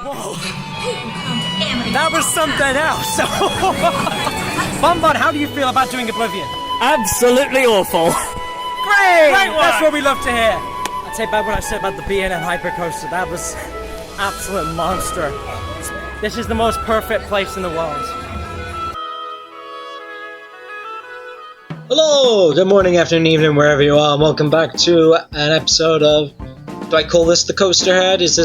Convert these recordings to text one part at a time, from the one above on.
Whoa. That was something else. Bonbon, how do you feel about doing Oblivion? Absolutely awful. Great! That's what we love to hear. I'll take back what I said about the B&M Hypercoaster. That was absolute monster. This is the most perfect place in the world. Hello, good morning, afternoon, evening, wherever you are, and welcome back to an episode of, do I call this the Coaster Head? It's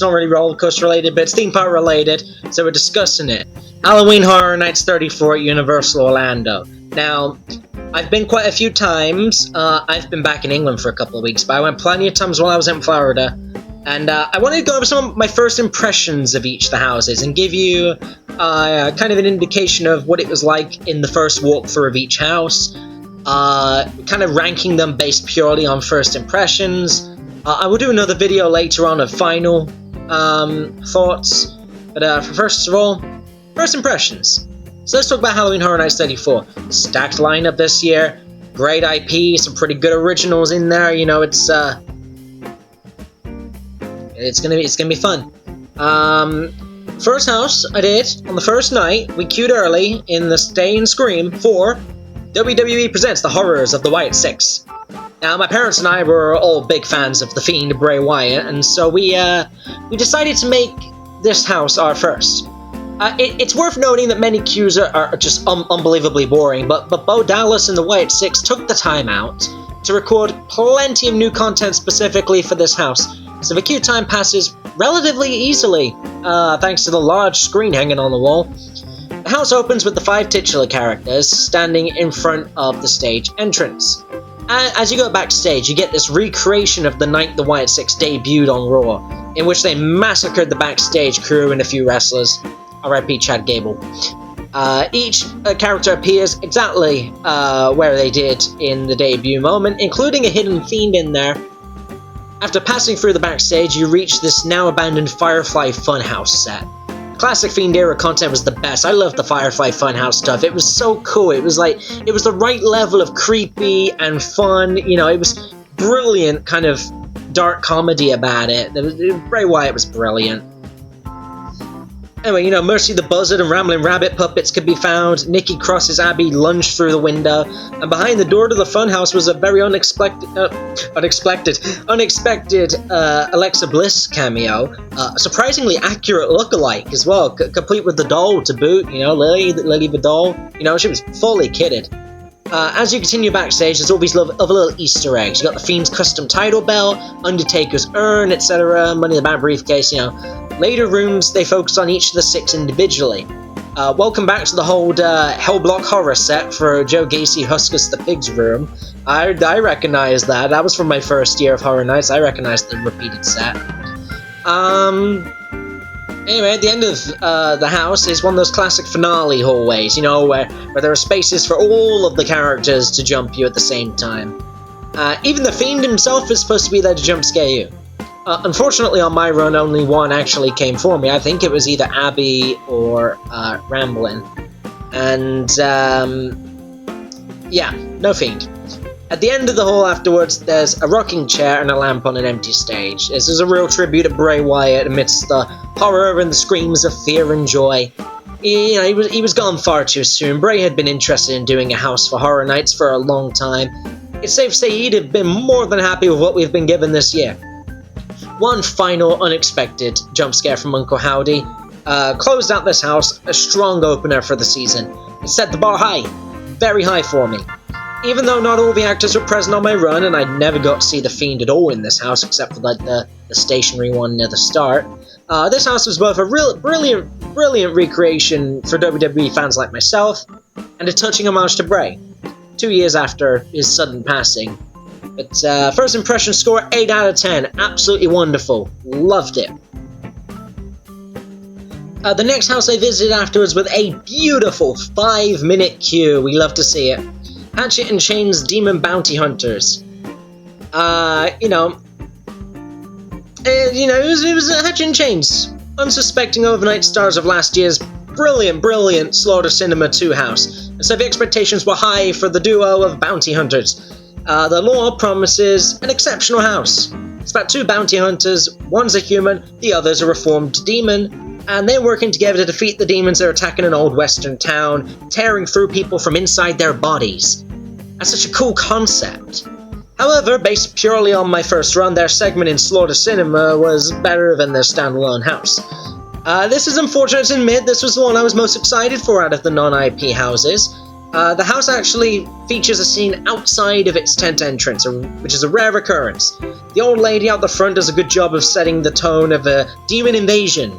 not really roller coaster related, but it's theme park related, so we're discussing it. Halloween Horror Nights 34 at Universal Orlando. Now, I've been quite a few times. I've been back in England for a couple of weeks, but I went plenty of times while I was in Florida. And I wanted to go over some of my first impressions of each of the houses and give you kind of an indication of what it was like in the first walkthrough of each house, kind of ranking them based purely on first impressions. I will do another video later on of final thoughts, but first of all, first impressions. So let's talk about Halloween Horror Nights 34. Stacked lineup this year, great IP, some pretty good originals in there. You know, it's gonna be fun. First house I did on the first night, we queued early in the Stay and Scream for WWE Presents The Horrors of the Wyatt 6. Now, my parents and I were all big fans of The Fiend, Bray Wyatt, and so we decided to make this house our first. It's worth noting that many queues are just unbelievably boring, but Bo Dallas and the Wyatt 6 took the time out to record plenty of new content specifically for this house. So the queue time passes relatively easily, thanks to the large screen hanging on the wall. The house opens with the 5 titular characters standing in front of the stage entrance. As you go backstage, you get this recreation of the night the Wyatt 6 debuted on Raw, in which they massacred the backstage crew and a few wrestlers. R.I.P. Chad Gable. Each character appears exactly where they did in the debut moment, including a hidden fiend in there. After passing through the backstage, you reach this now abandoned Firefly Funhouse set. Classic Fiend era content was the best. I loved the Firefly Funhouse stuff. It was so cool. It was the right level of creepy and fun. You know, it was brilliant kind of dark comedy about it. Bray Wyatt was brilliant. Anyway, you know, Mercy the Buzzard and Rambling Rabbit puppets could be found. Nikki Cross's Abby lunged through the window, and behind the door to the funhouse was a very unexpected Alexa Bliss cameo. A surprisingly accurate lookalike as well, complete with the doll to boot. You know, Lily the doll. You know, she was fully kitted. As you continue backstage, there's always little Easter eggs. You got the Fiend's custom title belt, Undertaker's urn, etc., Money in the Bank briefcase, you know. Later rooms, they focus on each of the 6 individually. Welcome back to the whole Hellblock horror set for Joe Gacy Huskus the Pig's room. I recognize that. That was from my first year of Horror Nights. I recognize the repeated set. Anyway, at the end of the house is one of those classic finale hallways, you know, where there are spaces for all of the characters to jump you at the same time. Even the Fiend himself is supposed to be there to jump scare you. Unfortunately, on my run, only one actually came for me. I think it was either Abby or Ramblin'. And, yeah, no Fiend. At the end of the hall afterwards, there's a rocking chair and a lamp on an empty stage. This is a real tribute to Bray Wyatt amidst the horror and the screams of fear and joy. You know, he was gone far too soon. Bray had been interested in doing a house for Horror Nights for a long time. It's safe to say he'd have been more than happy with what we've been given this year. One final unexpected jump scare from Uncle Howdy closed out this house, a strong opener for the season. It set the bar high, very high for me. Even though not all the actors were present on my run, and I never got to see the Fiend at all in this house, except for like the stationary one near the start, this house was both a brilliant recreation for WWE fans like myself, and a touching homage to Bray, 2 years after his sudden passing. But first impression score, 8 out of 10, absolutely wonderful, loved it. The next house I visited afterwards with a beautiful 5-minute queue, we love to see it. Hatchet and Chain's Demon Bounty Hunters. It was Hatchet and Chains, unsuspecting overnight stars of last year's brilliant Slaughter Cinema 2 house, and so the expectations were high for the duo of bounty hunters. The lore promises an exceptional house. It's about 2 bounty hunters One's a human, the other's a reformed demon, and they're working together to defeat the demons that are attacking an old western town, tearing through people from inside their bodies. That's such a cool concept. However, based purely on my first run, their segment in Slaughter Cinema was better than their standalone house. This is unfortunate to admit, this was the one I was most excited for out of the non-IP houses. The house actually features a scene outside of its tent entrance, which is a rare occurrence. The old lady out the front does a good job of setting the tone of a demon invasion.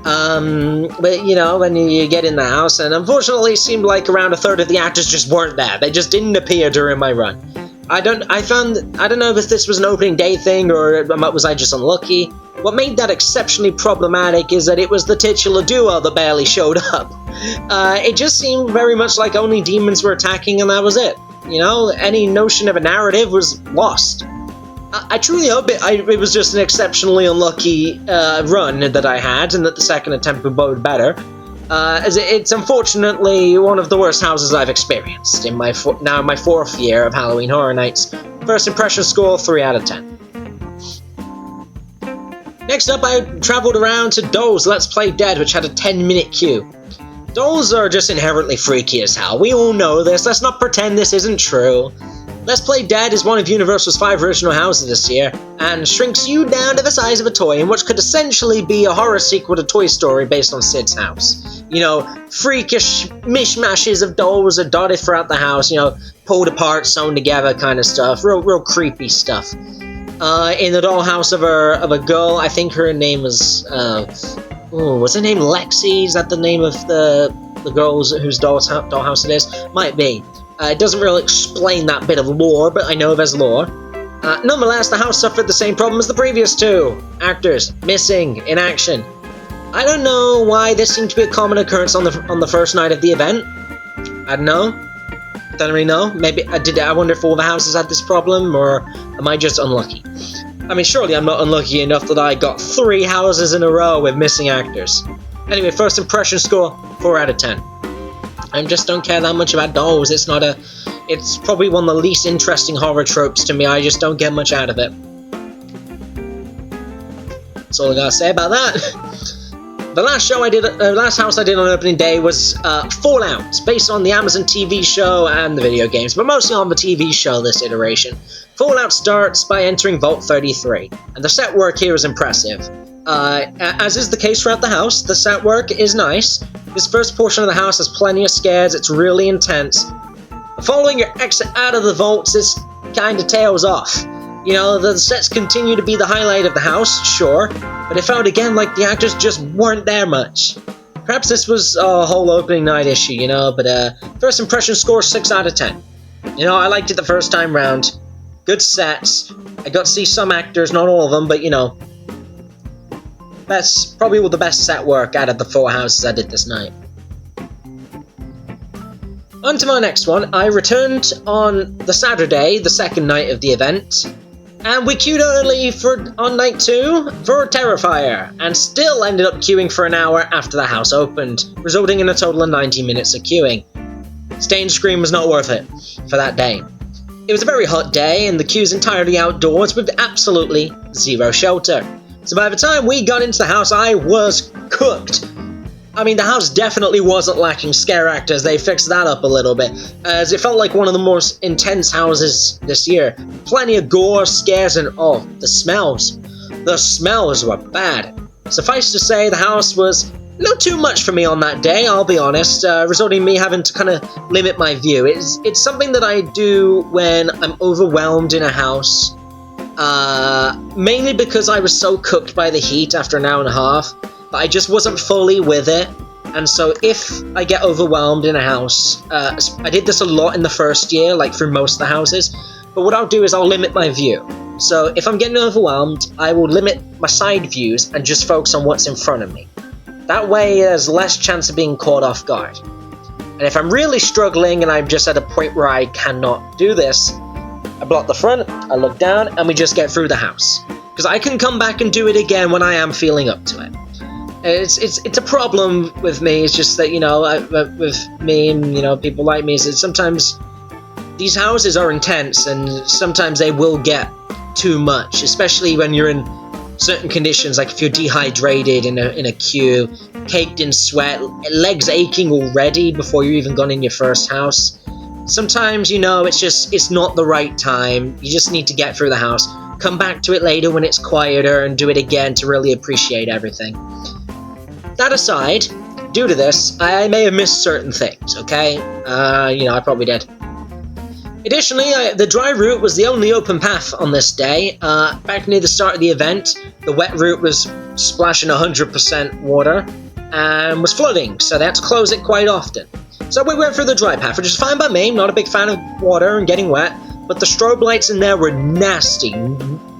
But you know, when you get in the house, and unfortunately it seemed like around a third of the actors just weren't there. They just didn't appear during my run. I don't know if this was an opening day thing or was I just unlucky. What made that exceptionally problematic is that it was the titular duo that barely showed up. It just seemed very much like only demons were attacking and that was it. You know, any notion of a narrative was lost. I truly hope it was just an exceptionally unlucky run that I had and that the second attempt would bode better. As it's unfortunately one of the worst houses I've experienced in my my fourth year of Halloween Horror Nights. First impression score, 3 out of 10. Next up, I travelled around to Dole's Let's Play Dead, which had a 10-minute queue. Dolls are just inherently freaky as hell. We all know this. Let's not pretend this isn't true. Let's Play Dead is one of Universal's 5 original houses this year, and shrinks you down to the size of a toy in what could essentially be a horror sequel to Toy Story based on Sid's house. You know, freakish mishmashes of dolls are dotted throughout the house, you know, pulled apart, sewn together kind of stuff, real creepy stuff. In the dollhouse of a girl, I think her name was, what's her name, Lexi? Is that the name of the girl whose dollhouse it is? Might be. It doesn't really explain that bit of lore, but I know there's lore. Nonetheless, the house suffered the same problem as the previous two. Actors missing in action. I don't know why this seemed to be a common occurrence on the first night of the event. I don't know. Don't really know. Maybe I wonder if all the houses had this problem, or am I just unlucky? I mean, surely I'm not unlucky enough that I got 3 houses in a row with missing actors. Anyway, first impression score, 4 out of 10. I just don't care that much about dolls. It's probably one of the least interesting horror tropes to me. I just don't get much out of it. That's all I gotta say about that. The last house I did on opening day was Fallout, based on the Amazon TV show and the video games, but mostly on the TV show this iteration. Fallout starts by entering Vault 33, and the set work here is impressive. As is the case throughout the house, the set work is nice. This first portion of the house has plenty of scares, it's really intense. Following your exit out of the vaults, this kinda tails off. You know, the sets continue to be the highlight of the house, sure, but it felt again like the actors just weren't there much. Perhaps this was a whole opening night issue, you know, but first impression score, 6 out of 10. You know, I liked it the first time round. Good sets. I got to see some actors, not all of them, but you know, that's probably the best set work out of the 4 houses I did this night. On to my next one. I returned on the Saturday, the second night of the event, and we queued early on night 2 for Terrifier, and still ended up queuing for an hour after the house opened, resulting in a total of 90 minutes of queuing. Stage Scream was not worth it for that day. It was a very hot day, and the queue's entirely outdoors with absolutely zero shelter. So by the time we got into the house, I was cooked. I mean, the house definitely wasn't lacking scare actors. They fixed that up a little bit, as it felt like one of the most intense houses this year. Plenty of gore, scares, and oh, the smells. The smells were bad. Suffice to say, the house was a little too much for me on that day, I'll be honest, resulting in me having to kind of limit my view. It's something that I do when I'm overwhelmed in a house. Mainly because I was so cooked by the heat after an hour and a half that I just wasn't fully with it, and so if I get overwhelmed in a house, I did this a lot in the first year, like through most of the houses, but what I'll do is I'll limit my view. So if I'm getting overwhelmed, I will limit my side views and just focus on what's in front of me. That way there's less chance of being caught off guard. And if I'm really struggling and I'm just at a point where I cannot do this, I block the front, I look down, and we just get through the house. Because I can come back and do it again when I am feeling up to it. It's a problem with me, it's just that, you know, with me and, you know, people like me, is that sometimes these houses are intense, and sometimes they will get too much, especially when you're in certain conditions, like if you're dehydrated in a queue, caked in sweat, legs aching already before you've even gone in your first house. Sometimes, it's not the right time. You just need to get through the house. Come back to it later when it's quieter and do it again to really appreciate everything. That aside, due to this, I may have missed certain things, okay? I probably did. Additionally, the dry route was the only open path on this day. Back near the start of the event, the wet route was splashing 100% water and was flooding, so they had to close it quite often. So we went through the dry path, which is fine by me. Not a big fan of water and getting wet, but the strobe lights in there were nasty,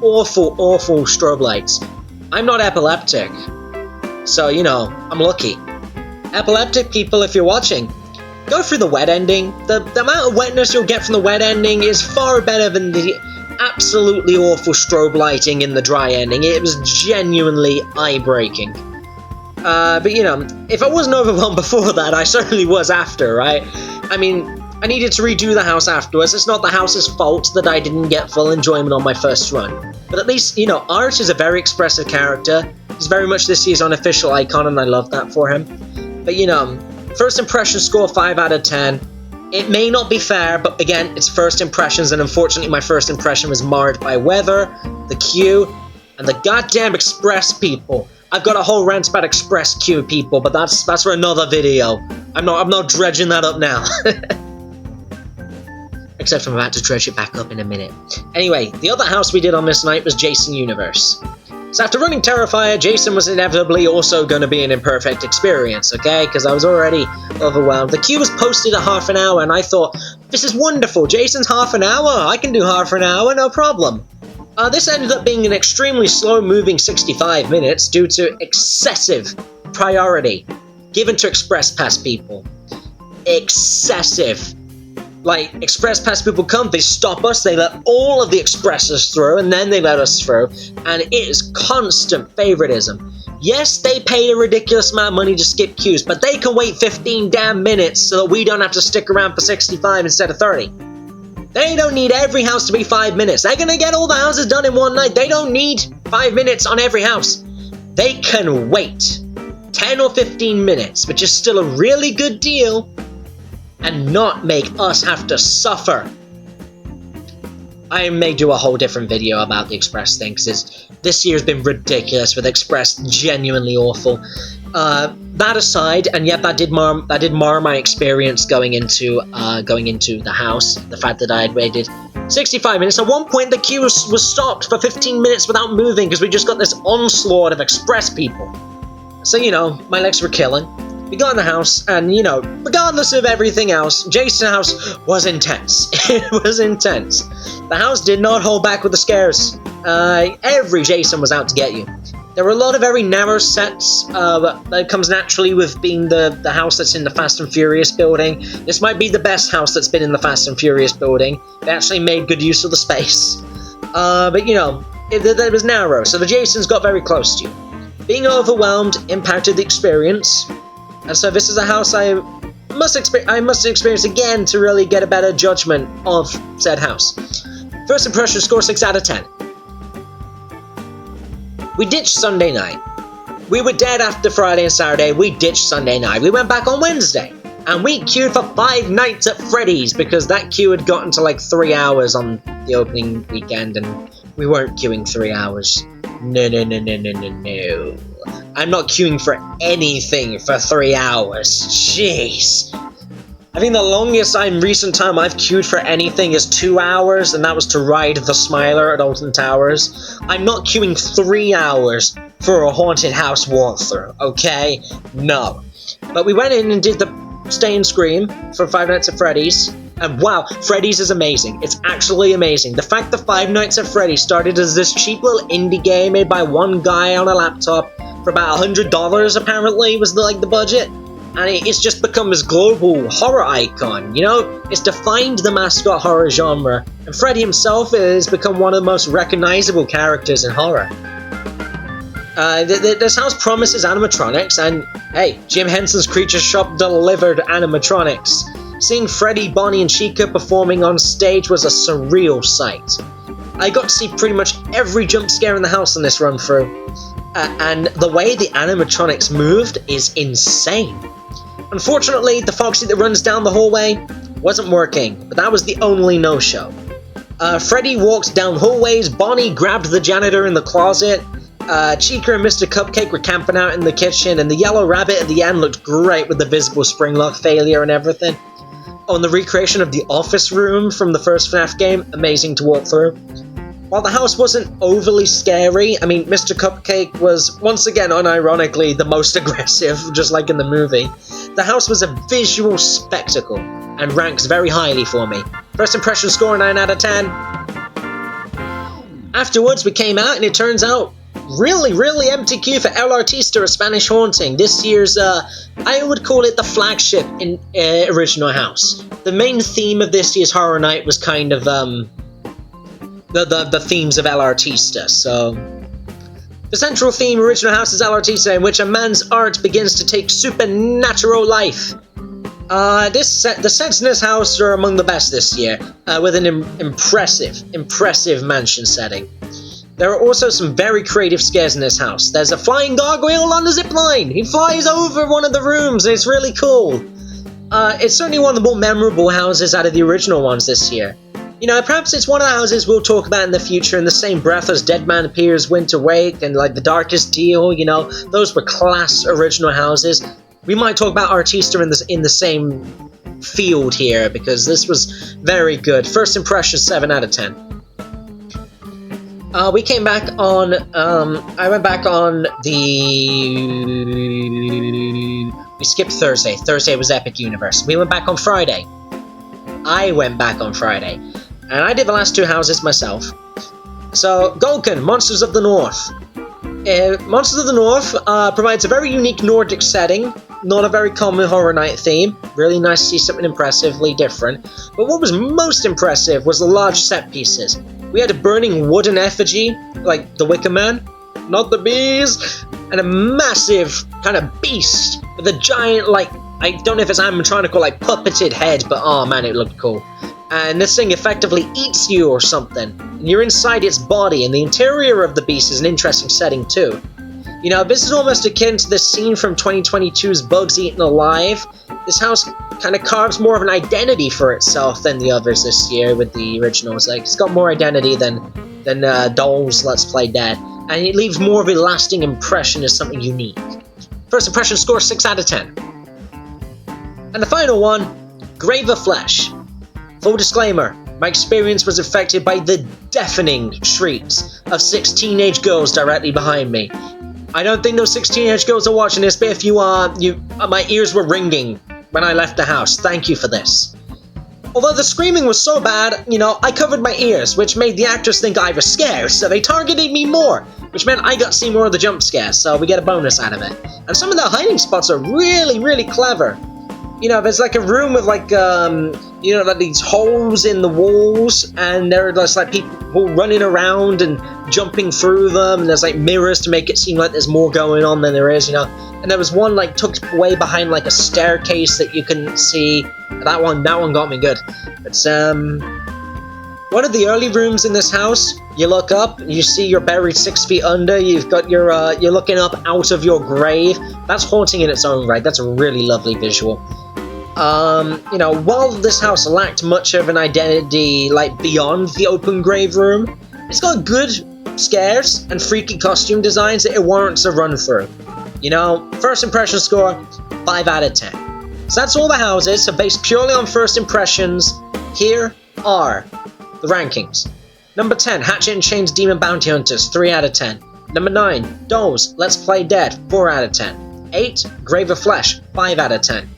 awful, awful strobe lights. I'm not epileptic, so, I'm lucky. Epileptic people, if you're watching, go through the wet ending. The amount of wetness you'll get from the wet ending is far better than the absolutely awful strobe lighting in the dry ending. It was genuinely eye-breaking. But if I wasn't overwhelmed before that, I certainly was after, right? I mean, I needed to redo the house afterwards. It's not the house's fault that I didn't get full enjoyment on my first run. But at least, Art is a very expressive character. He's very much this year's unofficial icon, and I love that for him. But, first impression score 5 out of 10. It may not be fair, but again, it's first impressions, and unfortunately my first impression was marred by weather, the queue, and the goddamn express people. I've got a whole rant about express queue people, but that's for another video. I'm not dredging that up now. Except I'm about to dredge it back up in a minute. Anyway, the other house we did on this night was Jason Universe. So after running Terrifier, Jason was inevitably also going to be an imperfect experience, okay? Because I was already overwhelmed. The queue was posted at half an hour, and I thought, this is wonderful. Jason's half an hour. I can do half an hour, no problem. This ended up being an extremely slow-moving 65 minutes due to excessive priority given to Express Pass people. Excessive. Like, Express Pass people come, they stop us, they let all of the Expresses through, and then they let us through, and it is constant favoritism. Yes, they pay a ridiculous amount of money to skip queues, but they can wait 15 damn minutes so that we don't have to stick around for 65 instead of 30. They don't need every house to be 5 minutes. They're gonna get all the houses done in one night. They don't need 5 minutes on every house. They can wait 10 or 15 minutes, which is still a really good deal, and not make us have to suffer. I may do a whole different video about the Express thing, because this year's been ridiculous with Express, genuinely awful. That aside, and yet that did mar my experience going into the house. The fact that I had waited 65 minutes. At one point, the queue was stopped for 15 minutes without moving because we just got this onslaught of Express people. So my legs were killing. We got in the house, and regardless of everything else, Jason's house was intense. It was intense. The house did not hold back with the scares. Every Jason was out to get you. There were a lot of very narrow sets that comes naturally with being the house that's in the Fast and Furious building. This might be the best house that's been in the Fast and Furious building. They actually made good use of the space. But it was narrow, so the Jasons got very close to you. Being overwhelmed impacted the experience, and so this is a house I must experience again to really get a better judgment of said house. First impression score 6 out of 10. We ditched Sunday night. We were dead after Friday and Saturday. We ditched Sunday night. We went back on Wednesday. And we queued for 5 nights at Freddy's because that queue had gotten to like 3 hours on the opening weekend and we weren't queuing 3 hours. No. I'm not queuing for anything for 3 hours. Jeez. I think the longest in recent time I've queued for anything is 2 hours, and that was to ride the Smiler at Alton Towers. I'm not queuing 3 hours for a haunted house walkthrough, okay? No. But we went in and did the Stay and Scream for 5 Nights at Freddy's, and wow, Freddy's is amazing. It's actually amazing. The fact that 5 Nights at Freddy's started as this cheap little indie game made by one guy on a laptop for about $100 apparently was the budget. And it's just become this global horror icon, It's defined the mascot horror genre, and Freddy himself has become one of the most recognizable characters in horror. This house promises animatronics, and hey, Jim Henson's Creature Shop delivered animatronics. Seeing Freddy, Bonnie, and Chica performing on stage was a surreal sight. I got to see pretty much every jump scare in the house on this run through. And the way the animatronics moved is insane. Unfortunately, the Foxy that runs down the hallway wasn't working, but that was the only no-show. Freddy walked down hallways, Bonnie grabbed the janitor in the closet, Chica and Mr. Cupcake were camping out in the kitchen, and the yellow rabbit at the end looked great with the visible spring lock failure and everything. Oh, and the recreation of the office room from the first FNAF game, amazing to walk through. While the house wasn't overly scary, I mean, Mr. Cupcake was, once again, unironically, the most aggressive, just like in the movie. The house was a visual spectacle, and ranks very highly for me. First impression score, 9 out of 10. Afterwards, we came out, and it turns out, really empty queue for El Artista, A Spanish Haunting. This year's, I would call it the flagship in Original House. The main theme of this year's Horror Night was kind of, the themes of El Artista, so... The central theme, Original House, is El Artista, in which a man's art begins to take supernatural life. The sets in this house are among the best this year, with an impressive mansion setting. There are also some very creative scares in this house. There's a flying gargoyle on a zipline! He flies over one of the rooms, and it's really cool. It's certainly one of the more memorable houses out of the original ones this year. You know, perhaps it's one of the houses we'll talk about in the future in the same breath as Dead Man Appears, Winter Wake, and like The Darkest Deal, you know, those were class original houses. We might talk about Artista in the same field here, because this was very good. First impression, 7 out of 10. We came back on, I went back on we skipped Thursday. Thursday was Epic Universe. We went back on Friday. I went back on Friday. And I did the last 2 houses myself. So, Gálkn, Monsters of the North. Monsters of the North provides a very unique Nordic setting, not a very common Horror Night theme. Really nice to see something impressively different. But what was most impressive was the large set pieces. We had a burning wooden effigy, like the Wicker Man, not the bees, and a massive kind of beast with a giant, like, I don't know if it's animatronic or like puppeted head, but oh man, it looked cool. And this thing effectively eats you or something. And you're inside its body, and the interior of the beast is an interesting setting too. You know, this is almost akin to the scene from 2022's Bugs Eaten Alive. This house kind of carves more of an identity for itself than the others this year with the originals. Like, it's got more identity than Dolls Let's Play Dead. And it leaves more of a lasting impression as something unique. First impression score, 6 out of 10. And the final one, Grave of Flesh. Full disclaimer, my experience was affected by the deafening shrieks of 6 teenage girls directly behind me. I don't think those 6 teenage girls are watching this, but if you are, my ears were ringing when I left the house. Thank you for this. Although the screaming was so bad, you know, I covered my ears, which made the actors think I was scared, so they targeted me more, which meant I got to see more of the jump scares, so we get a bonus out of it. And some of the hiding spots are really clever. You know, there's like a room with like, you know, like these holes in the walls, and there are just like people running around and jumping through them, and there's like mirrors to make it seem like there's more going on than there is, you know. And there was one like tucked away behind like a staircase that you couldn't see. That one got me good. It's one of the early rooms in this house. You look up, you see you're buried 6 feet under. You've got your you're looking up out of your grave. That's haunting in its own right. That's a really lovely visual. You know, while this house lacked much of an identity, like, beyond the open grave room, it's got good scares and freaky costume designs that it warrants a run-through. You know, first impression score, 5 out of 10. So that's all the houses, so based purely on first impressions, here are the rankings. Number 10, Hatchet and Chain's Demon Bounty Hunters, 3 out of 10. Number 9, Dolls, Let's Play Dead, 4 out of 10. 8, Grave of Flesh, 5 out of 10.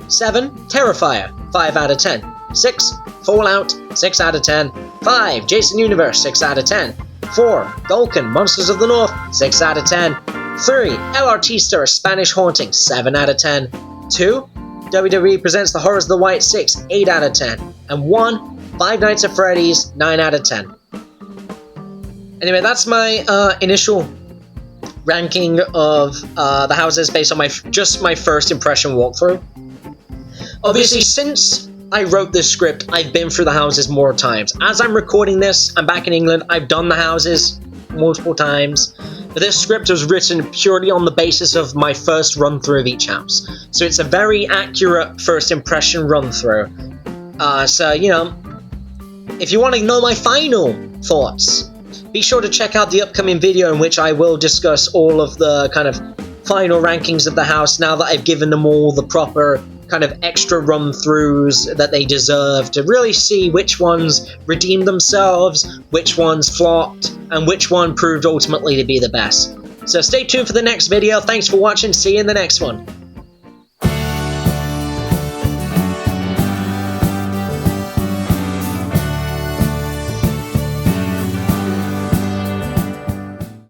7, Terrifier, 5 out of 10. 6, Fallout, 6 out of 10. 5, Jason Universe, 6 out of 10. 4, Gálkn, Monsters of the North, 6 out of 10. 3, El Artista, A Spanish Haunting, 7 out of 10. 2, WWE Presents The Horrors of the Wyatt 6, 8 out of 10. And 1, Five Nights at Freddy's, 9 out of 10. Anyway, that's my initial ranking of the houses based on just my first impression walkthrough. Obviously, since I wrote this script, I've been through the houses more times. As I'm recording this, I'm back in England, I've done the houses multiple times. But this script was written purely on the basis of my first run-through of each house. So it's a very accurate first impression run-through. So, you know, if you want to know my final thoughts, be sure to check out the upcoming video in which I will discuss all of the kind of final rankings of the house now that I've given them all the proper kind of extra run-throughs that they deserve, to really see which ones redeemed themselves, which ones flopped, and which one proved ultimately to be the best. So stay tuned for the next video. Thanks for watching. See you in the next one.